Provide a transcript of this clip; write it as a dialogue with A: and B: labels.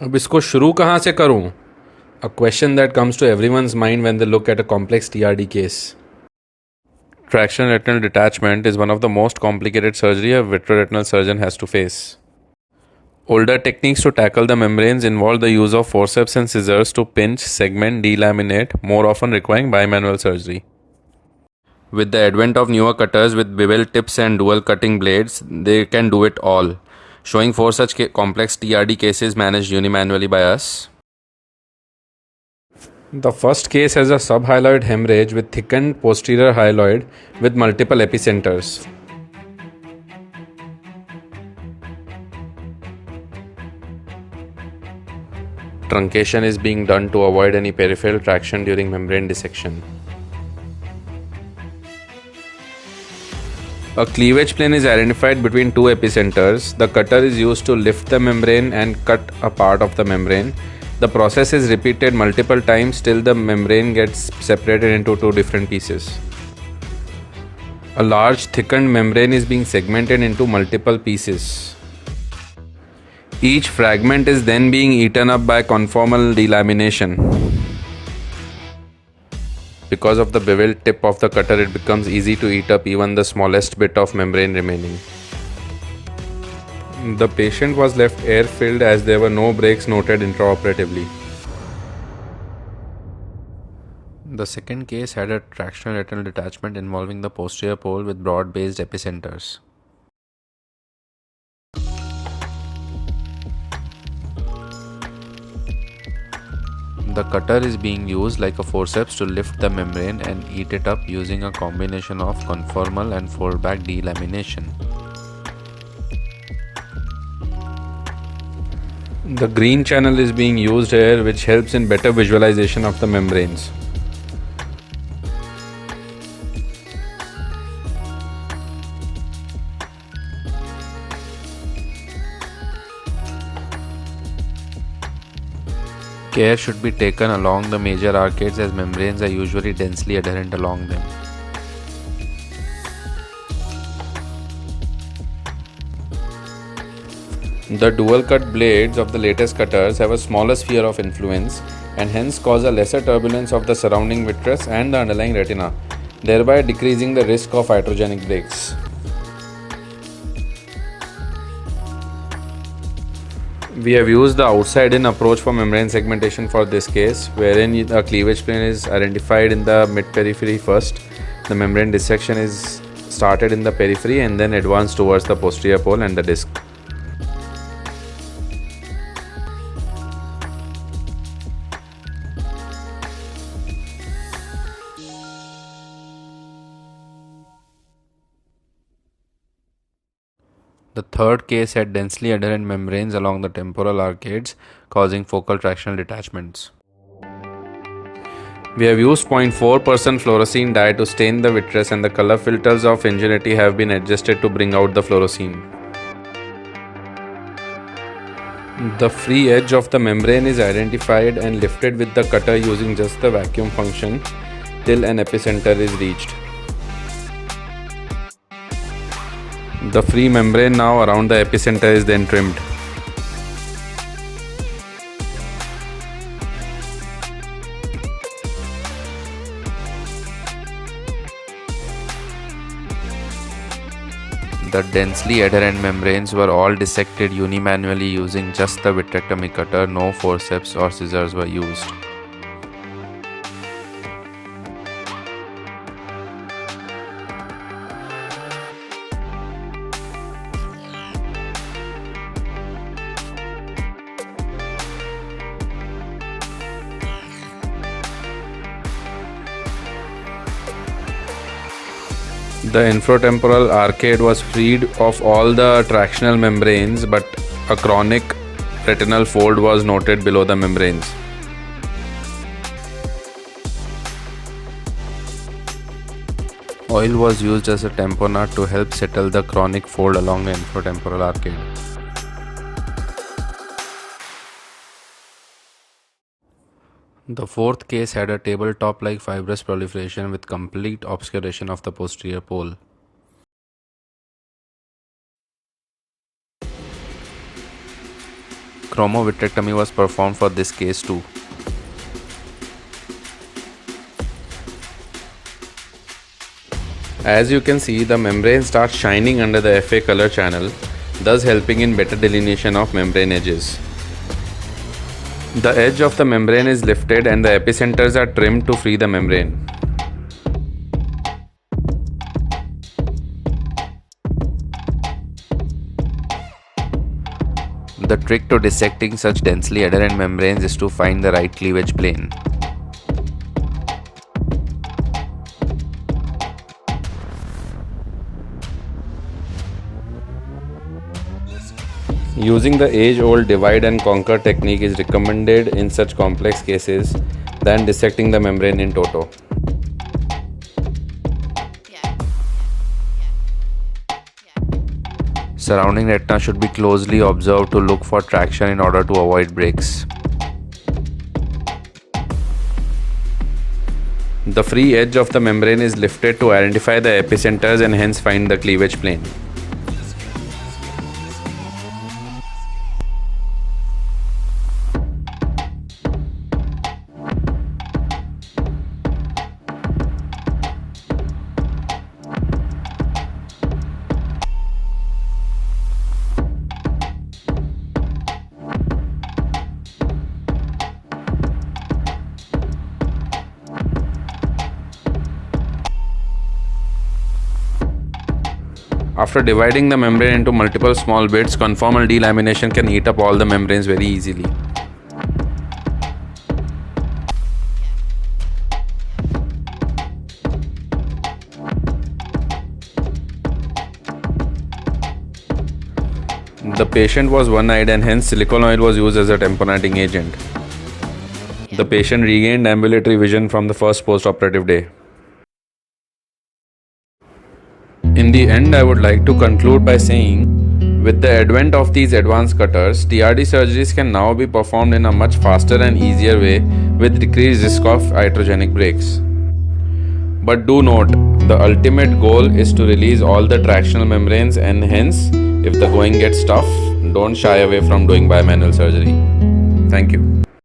A: अब इसको शुरू कहाँ से करूँ? A question that comes to everyone's mind when they look at a complex TRD case. Traction retinal detachment is one of the most complicated surgery a vitreoretinal surgeon has to face. Older techniques to tackle the membranes involve the use of forceps and scissors to pinch, segment, delaminate, more often requiring bimanual surgery. With the advent of newer cutters with bevel tips and dual cutting blades, they can do it all, showing four such complex TRD cases managed unimanually by us. The first case has a subhyaloid hemorrhage with thickened posterior hyaloid with multiple epicenters. Truncation is being done to avoid any peripheral traction during membrane dissection. A cleavage plane is identified between two epicenters. The cutter is used to lift the membrane and cut a part of the membrane. The process is repeated multiple times till the membrane gets separated into two different pieces. A large thickened membrane is being segmented into multiple pieces. Each fragment is then being eaten up by conformal delamination. Because of the beveled tip of the cutter, it becomes easy to eat up even the smallest bit of membrane remaining. The patient was left air-filled as there were no breaks noted intraoperatively. The second case had a tractional retinal detachment involving the posterior pole with broad-based epicenters. The cutter is being used like a forceps to lift the membrane and eat it up using a combination of conformal and foldback delamination. The green channel is being used here, which helps in better visualization of the membranes. Care should be taken along the major arcades as membranes are usually densely adherent along them. The dual cut blades of the latest cutters have a smaller sphere of influence and hence cause a lesser turbulence of the surrounding vitreous and the underlying retina, thereby decreasing the risk of iatrogenic breaks. We have used the outside-in approach for membrane segmentation for this case, wherein a cleavage plane is identified in the mid-periphery first. The membrane dissection is started in the periphery and then advanced towards the posterior pole and the disc. The third case had densely adherent membranes along the temporal arcades, causing focal tractional detachments. We have used 0.4% fluorescein dye to stain the vitreous, and the color filters of Ingenuity have been adjusted to bring out the fluorescein. The free edge of the membrane is identified and lifted with the cutter using just the vacuum function till an epicenter is reached. The free membrane now around the epicenter is then trimmed. The densely adherent membranes were all dissected unimanually using just the vitrectomy cutter. No forceps or scissors were used. The infratemporal arcade was freed of all the tractional membranes, but a chronic retinal fold was noted below the membranes. Oil was used as a tamponade to help settle the chronic fold along the infratemporal arcade. The fourth case had a tabletop-like fibrous proliferation with complete obscuration of the posterior pole. chromovitrectomy was performed for this case too. As you can see, the membrane starts shining under the FA color channel, thus helping in better delineation of membrane edges. The edge of the membrane is lifted and the epicenters are trimmed to free the membrane. The trick to dissecting such densely adherent membranes is to find the right cleavage plane. Using the age-old divide and conquer technique is recommended in such complex cases than dissecting the membrane in toto. Surrounding retina should be closely observed to look for traction in order to avoid breaks. The free edge of the membrane is lifted to identify the epicenters and hence find the cleavage plane. After dividing the membrane into multiple small bits, conformal delamination can eat up all the membranes very easily. The patient was one-eyed and hence silicone oil was used as a tamponading agent. The patient regained ambulatory vision from the first post-operative day. In the end, I would like to conclude by saying, with the advent of these advanced cutters, TRD surgeries can now be performed in a much faster and easier way with decreased risk of iatrogenic breaks. But do note, the ultimate goal is to release all the tractional membranes, and hence, if the going gets tough, don't shy away from doing bimanual surgery. Thank you.